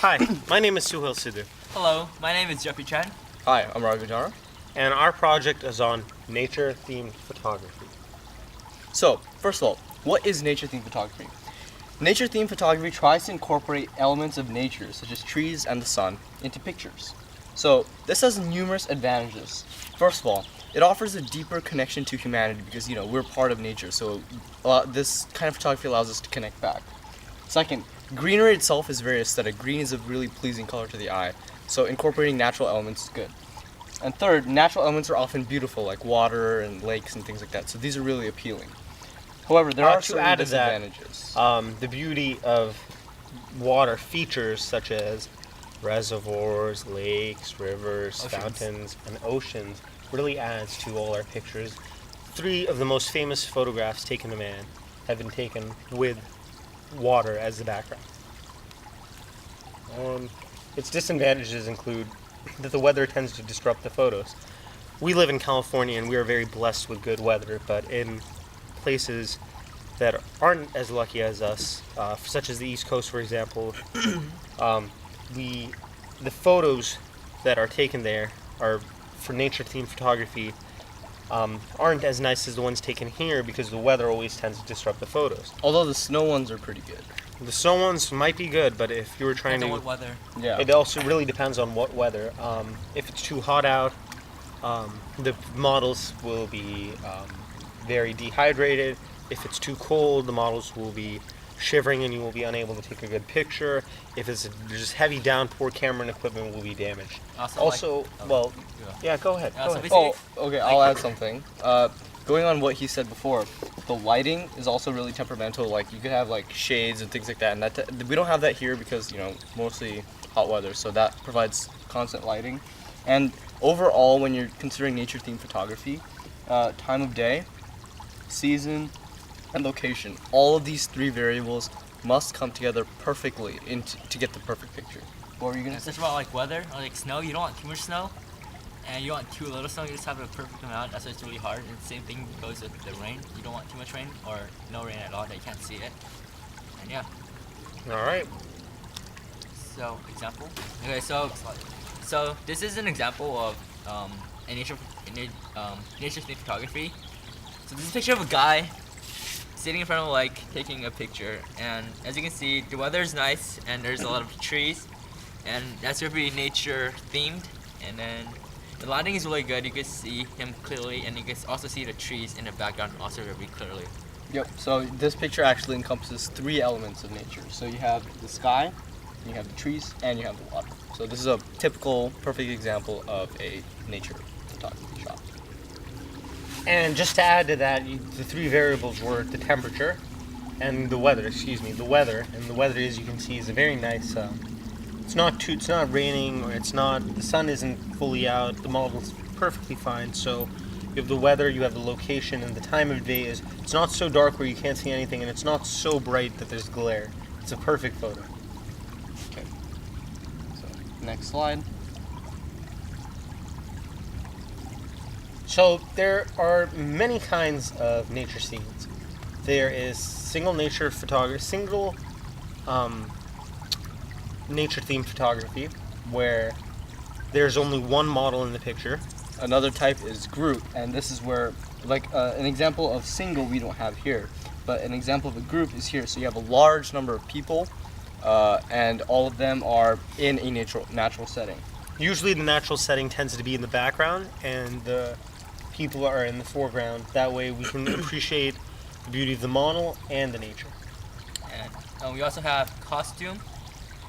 Hi, my name is Suhail Sidhu, Hello, my name is Chen. Hi, I'm Raghu, Dhara. and our project is on nature-themed photography. So, first of all, what is nature-themed photography? Nature-themed photography tries to incorporate elements of nature, such as trees and the sun, into pictures. So, this has numerous advantages. First of all, it offers a deeper connection to humanity because, we're part of nature, so this kind of photography allows us to connect back. Second, greenery itself is very aesthetic. Green is a really pleasing color to the eye, so incorporating natural elements is good. And third, natural elements are often beautiful, like water and lakes and things like that, so these are really appealing. However, there are To certain add to that, disadvantages. the beauty of water features such as reservoirs, lakes, rivers, Oceans. fountains, and oceans really adds to all our pictures. 3 of the most famous photographs taken of man have been taken with water as the background. Its disadvantages include that the weather tends to disrupt the photos. We live in California and we are very blessed with good weather, but in places that aren't as lucky as us, such as the East Coast, for example, the photos that are taken there are for nature-themed photography aren't as nice as the ones taken here because the weather always tends to disrupt the photos. Although the snow ones are pretty good. The snow ones might be good, but if you were trying Depends on to, what weather. Yeah. it also really depends on what weather. If it's too hot out, the models will be very dehydrated. If it's too cold, the models will be shivering and you will be unable to take a good picture. If it's just heavy downpour, camera and equipment will be damaged. Also, well, yeah, go ahead. Yeah, Go so ahead. Oh, okay, I'll add something. Going on what he said before, the lighting is also really temperamental. Like, you could have, like, shades and things like that, and we don't have that here because, mostly hot weather, so that provides constant lighting. And overall, when you're considering nature-themed photography, time of day, season, and location, all of these 3 variables must come together perfectly to get the perfect picture. What were you gonna say? It's about like weather or like snow. You don't want too much snow, and you don't want too little snow. You just have a perfect amount. That's why it's really hard. And the same thing goes with the rain. You don't want too much rain or no rain at all that you can't see it. And yeah. All right. So example. Okay, so this is an example of a nature-themed photography. So this is a picture of a guy sitting in front of a lake taking a picture, and as you can see, the weather is nice and there's a lot of trees, and that's very nature themed. And then the lighting is really good. You can see him clearly, and you can also see the trees in the background also very clearly. Yep, so this picture actually encompasses 3 elements of nature. So you have the sky, you have the trees, and you have the water. So this is a typical, perfect example of a nature photography shot. And just to add to that, the 3 variables were the temperature and the weather. The weather, and the weather, as you can see, is a very nice. It's not raining, or the sun isn't fully out. The model's perfectly fine. So you have the weather, you have the location, and the time of day is. It's not so dark where you can't see anything, and it's not so bright that there's glare. It's a perfect photo. Okay. So next slide. So there are many kinds of nature scenes. There is single nature themed photography, where there's only one model in the picture. Another type is group, and this is where, like, an example of single we don't have here, but an example of a group is here. So you have a large number of people, and all of them are in a natural setting. Usually the natural setting tends to be in the background, and the people are in the foreground. That way we can appreciate the beauty of the model and the nature. And we also have costume.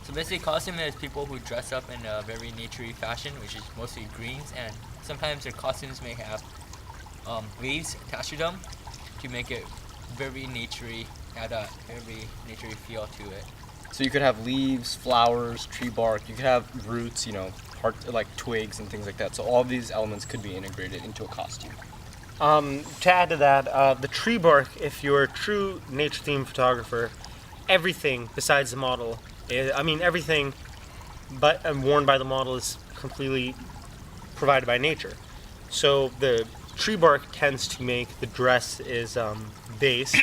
So basically, costume is people who dress up in a very naturey fashion, which is mostly greens, and sometimes their costumes may have leaves attached to them to make it very naturey, add a very naturey feel to it. So you could have leaves, flowers, tree bark. You could have roots, like twigs and things like that. So all of these elements could be integrated into a costume. To add to that, the tree bark, if you're a true nature-themed photographer, everything besides the model, everything but worn by the model is completely provided by nature. So the tree bark tends to make the dress is base,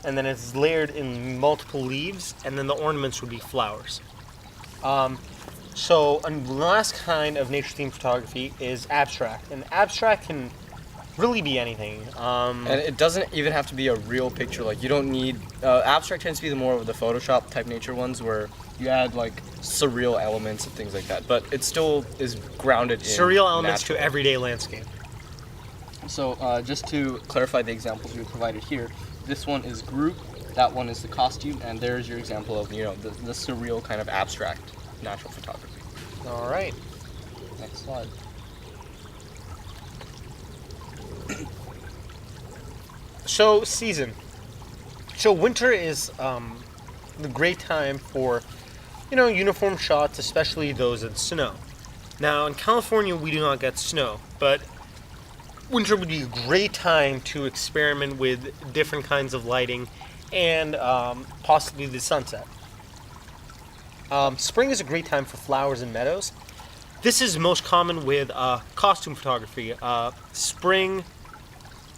and then it's layered in multiple leaves, and then the ornaments would be flowers. So the last kind of nature-themed photography is abstract, and abstract can really be anything. And it doesn't even have to be a real picture. Like you don't need abstract tends to be the more of the Photoshop type nature ones where you add like surreal elements and things like that. But it still is grounded in surreal elements natural. to everyday landscape. So just to clarify the examples we provided here, this one is group, that one is the costume, and there's your example of the surreal kind of abstract natural photography. All right. Next slide. So season. So winter is the great time for, uniform shots, especially those in snow. Now in California we do not get snow, but winter would be a great time to experiment with different kinds of lighting and possibly the sunset. Spring is a great time for flowers and meadows. This is most common with costume photography. Spring,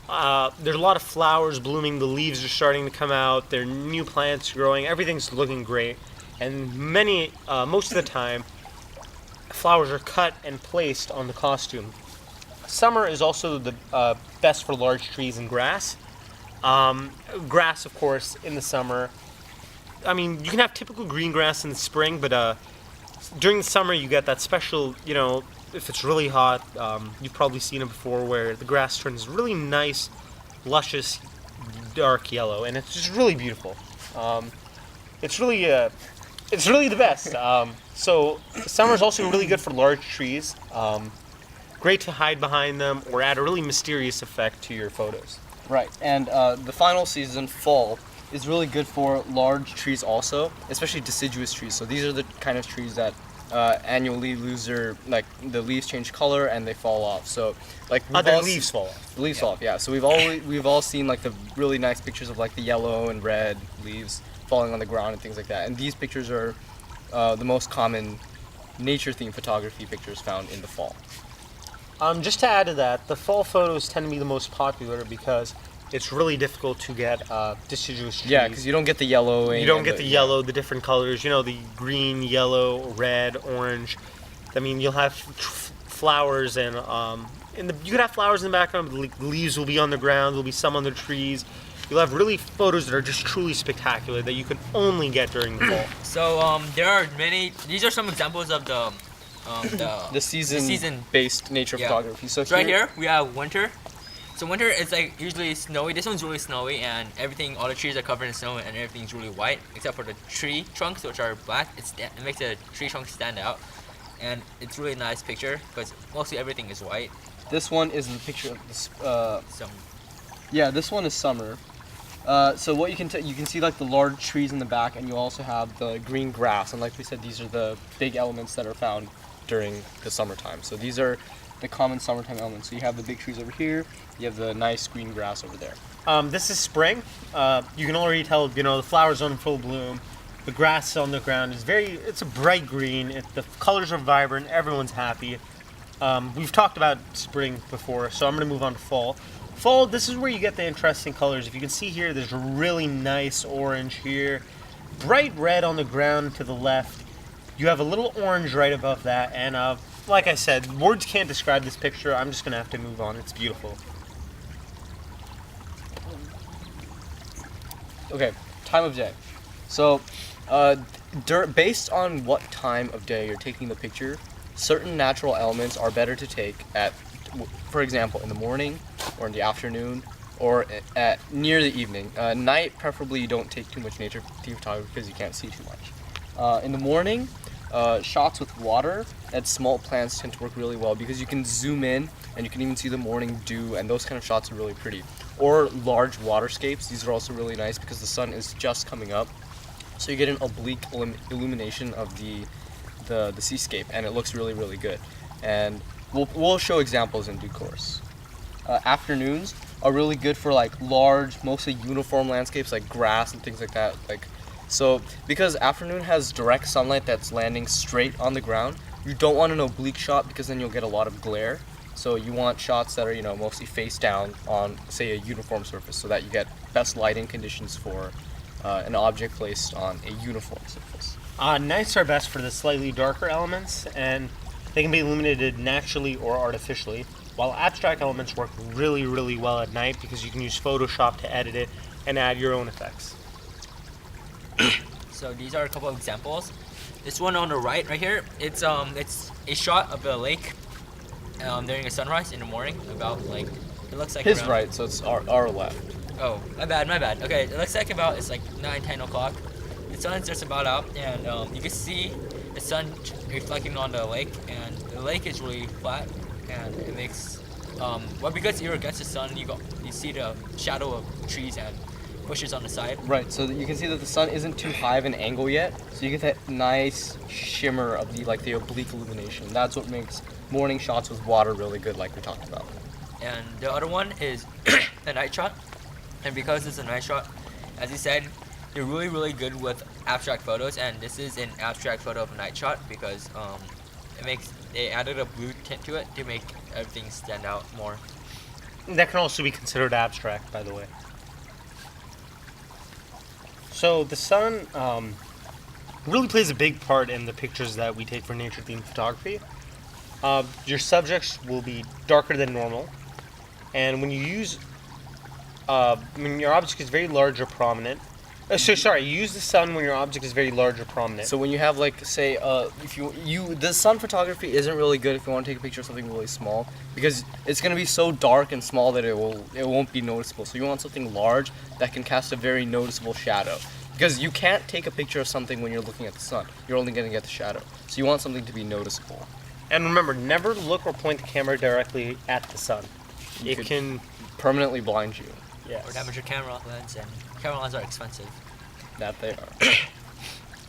there's a lot of flowers blooming, the leaves are starting to come out, there are new plants growing, everything's looking great. And most of the time, flowers are cut and placed on the costume. Summer is also the best for large trees and grass. Grass, of course, in the summer. I mean, you can have typical green grass in the spring, but during the summer you get that special, if it's really hot, you've probably seen it before, where the grass turns really nice, luscious, dark yellow, and it's just really beautiful. It's really the best. So summer is also really good for large trees. Great to hide behind them or add a really mysterious effect to your photos. Right, and the final season, fall, is really good for large trees also, especially deciduous trees. So these are the kind of trees that annually lose the leaves change color and they fall off. So Their leaves fall off. The leaves fall off, yeah. So we've all seen like the really nice pictures of like the yellow and red leaves falling on the ground and things like that. And these pictures are the most common nature-themed photography pictures found in the fall. Just to add to that, the fall photos tend to be the most popular because it's really difficult to get deciduous trees. Yeah, because you don't get the yellowing. You don't get the yellow, the different colors, the green, yellow, red, orange. I mean, you'll have flowers and you could have flowers in the background, but the leaves will be on the ground, there'll be some on the trees. You'll have really photos that are just truly spectacular that you can only get during the fall. So there are these are some examples of the season-based nature photography. So right here we have winter. So winter is like usually snowy. This one's really snowy, and all the trees are covered in snow, and everything's really white except for the tree trunks, which are black. It makes the tree trunks stand out, and it's really nice picture because mostly everything is white. This one is the picture of this. Summer. Yeah, this one is summer. So what you can see like the large trees in the back, and you also have the green grass. And like we said, these are the big elements that are found during the summertime. So these are the common summertime elements. So you have the big trees over here, you have the nice green grass over there. This is spring. You can already tell, the flowers are in full bloom. The grass on the ground it's a bright green. The colors are vibrant. Everyone's happy. We've talked about spring before, so I'm going to move on to fall. Fall, this is where you get the interesting colors. If you can see here, there's a really nice orange here. Bright red on the ground to the left. You have a little orange right above that, and like I said, words can't describe this picture. I'm just going to have to move on. It's beautiful. Okay, time of day. So, based on what time of day you're taking the picture, certain natural elements are better to take at, for example, in the morning, or in the afternoon, or at near the evening. Night, preferably, you don't take too much nature photography because you can't see too much. In the morning, shots with water and small plants tend to work really well because you can zoom in and you can even see the morning dew, and those kind of shots are really pretty. Or large waterscapes, these are also really nice because the sun is just coming up, so you get an oblique illumination of the seascape, and it looks really, really good. And we'll show examples in due course. Afternoons are really good for like large, mostly uniform landscapes like grass and things like that. So because afternoon has direct sunlight that's landing straight on the ground, you don't want an oblique shot because then you'll get a lot of glare. So you want shots that are mostly face down on, say, a uniform surface, so that you get best lighting conditions for an object placed on a uniform surface. Nights are best for the slightly darker elements, and they can be illuminated naturally or artificially, while abstract elements work really, really well at night because you can use Photoshop to edit it and add your own effects. So these are a couple of examples. This one on the right here, it's a shot of the lake during a sunrise in the morning, about like, it looks like His around, right, so it's our left. Oh, my bad. Okay, it looks like about, it's like 9-10 o'clock. The sun's just about out, and you can see the sun reflecting on the lake, and the lake is really flat, and it makes, well, because you're against the sun, you see the shadow of trees and bushes on the side. Right, so that you can see that the sun isn't too high of an angle yet, so you get that nice shimmer of the oblique illumination. That's what makes morning shots with water really good, like we talked about. And the other one is a night shot, and because it's a night shot, as you said, they're really, really good with abstract photos, and this is an abstract photo of a night shot because they added a blue tint to it to make everything stand out more. That can also be considered abstract, by the way. So the sun really plays a big part in the pictures that we take for nature-themed photography. Your subjects will be darker than normal, and when you use, when your object is very large or prominent, you use the sun when your object is very large or prominent. So when you have, like, say, if the sun photography isn't really good if you want to take a picture of something really small, because it's going to be so dark and small that it won't be noticeable. So you want something large that can cast a very noticeable shadow, because you can't take a picture of something when you're looking at the sun. You're only going to get the shadow. So you want something to be noticeable. And remember, never look or point the camera directly at the sun. It can permanently blind you. Yes. Or damage your camera lens, and camera lenses are expensive. That they are.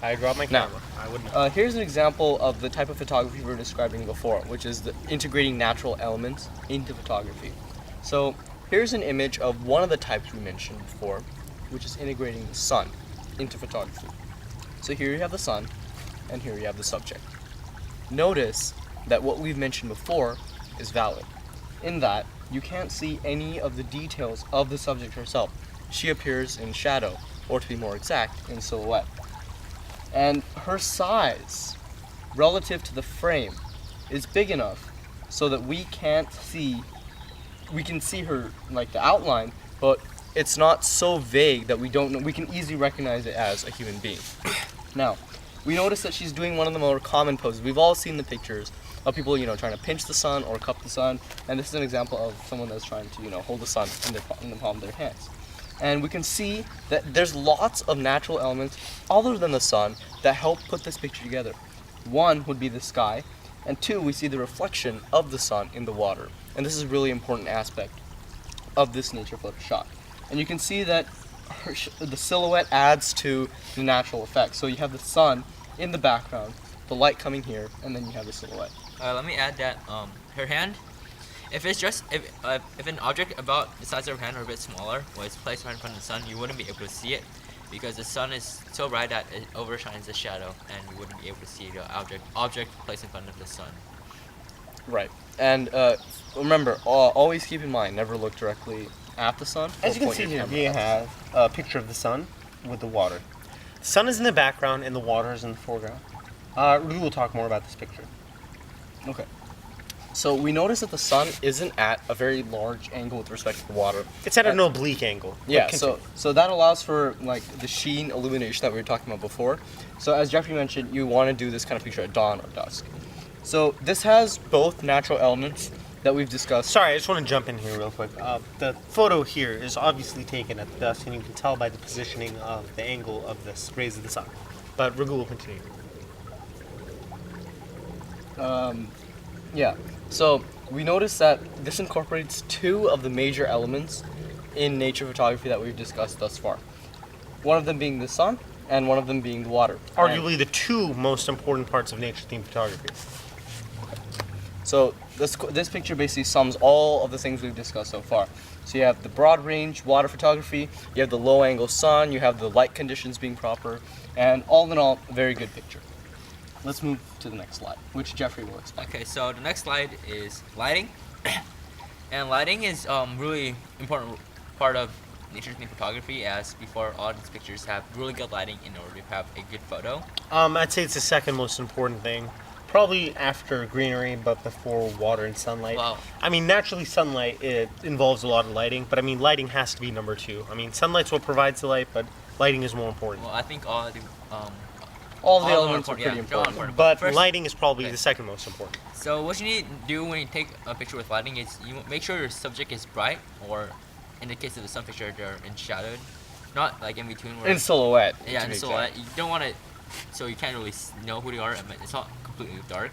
I dropped my Now, camera. I would know. Here's an example of the type of photography we were describing before, which is the integrating natural elements into photography. So here's an image of one of the types we mentioned before, which is integrating the sun into photography. So here you have the sun, and here you have the subject. Notice that what we've mentioned before is valid, in that you can't see any of the details of the subject herself. She appears in shadow, or to be more exact, in silhouette. And her size, relative to the frame, is big enough so that we can see her, like, the outline, but it's not so vague that we don't know, we can easily recognize it as a human being. Now, we notice that she's doing one of the more common poses. We've all seen the pictures of people, trying to pinch the sun or cup the sun, and this is an example of someone that's trying to, hold the sun in the palm of their hands. And we can see that there's lots of natural elements other than the sun that help put this picture together. One would be the sky, and two, we see the reflection of the sun in the water. And this is a really important aspect of this nature photo shot. And you can see that the silhouette adds to the natural effect. So you have the sun in the background, the light coming here, and then you have the silhouette. Let me add that her hand, if an object about the size of her hand or a bit smaller was placed right in front of the sun, you wouldn't be able to see it because the sun is so bright that it overshines the shadow, and you wouldn't be able to see the object placed in front of the sun. Right. And remember, always keep in mind, never look directly at the sun. As you can see here, we have a picture of the sun with the water. The sun is in the background and the water is in the foreground. We will talk more about this picture. Okay. So we notice that the sun isn't at a very large angle with respect to the water. It's at an oblique angle. Yeah, so that allows for, like, the sheen illumination that we were talking about before. So as Jeffrey mentioned, you want to do this kind of picture at dawn or dusk. So this has both natural elements that we've discussed. Sorry, I just want to jump in here real quick. The photo here is obviously taken at dusk, and you can tell by the positioning of the angle of the rays of the sun. But Raghu will continue. Yeah. So we notice that this incorporates two of the major elements in nature photography that we've discussed thus far. One of them being the sun, and one of them being the water. Arguably the two most important parts of nature-themed photography. So this picture basically sums all of the things we've discussed so far. So you have the broad range water photography, you have the low angle sun, you have the light conditions being proper, and all in all, a very good picture. Let's move to the next slide, which Jeffrey will explain. Okay, so the next slide is lighting. And lighting is really important part of nature themed photography, as before all these pictures have really good lighting in order to have a good photo? I'd say it's the second most important thing. Probably after greenery, but before water and sunlight. Well, I mean, naturally, sunlight, it involves a lot of lighting, but I mean, lighting has to be number two. I mean, sunlight's what provides the light, but lighting is more important. I think all the All the All elements are important, pretty yeah, they're all important. important. But First- lighting is probably okay. the second most important. So what you need to do when you take a picture with lighting is you make sure your subject is bright, or in the case of the sun picture, they're in shadowed, not like in between. Where, In silhouette. yeah, to in be silhouette. exact. You don't want to, so you can't really know who they are. But it's not completely dark,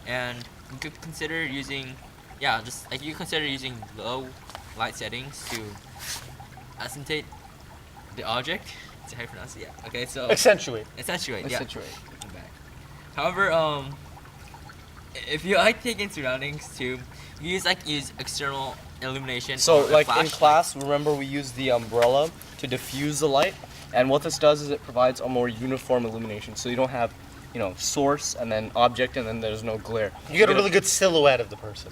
and you could consider using, just like you consider using low light settings to accentuate the object. Is that how you pronounce it? Yeah. Okay, so Accentuate. accentuate. Yeah. Accentuate. However, if you like taking surroundings too, you use external illumination. So, or a like in flash. class, remember we use the umbrella to diffuse the light, and what this does is it provides a more uniform illumination. So you don't have, source and then object, and then there's no glare. You get a really good silhouette of the person.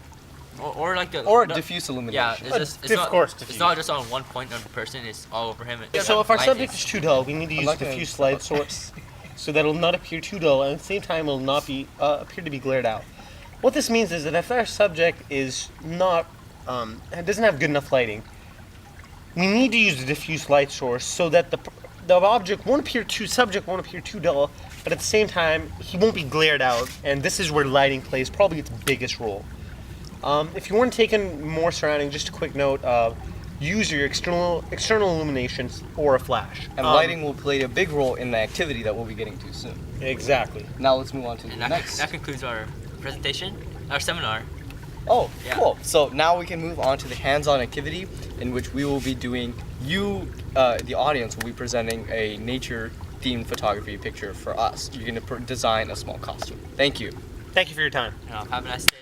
or like the Or the- diffuse Yeah, illumination. it's Of not, course, it's diffuse. not just on one point of the person. It's all over him. So if our Light subject is too dull, we need to I'm use not gonna diffuse stop. light source so that it'll not appear too dull, and at the same time it'll not be appear to be glared out. What this means is that if our subject is not doesn't have good enough lighting, we need to use the diffuse light source so that the object won't appear subject won't appear too dull, but at the same time he won't be glared out, and this is where lighting plays probably its biggest role. If you want to take in more surrounding, just a quick note: use your external illuminations or a flash. And lighting will play a big role in the activity that we'll be getting to soon. Exactly. Now let's move on to the And next. that concludes our presentation, our seminar. Oh, Yeah. cool. So now we can move on to the hands-on activity in which we will be doing, the audience will be presenting a nature-themed photography picture for us. You're going to design a small costume. Thank you. Thank you for your time. Have a nice day.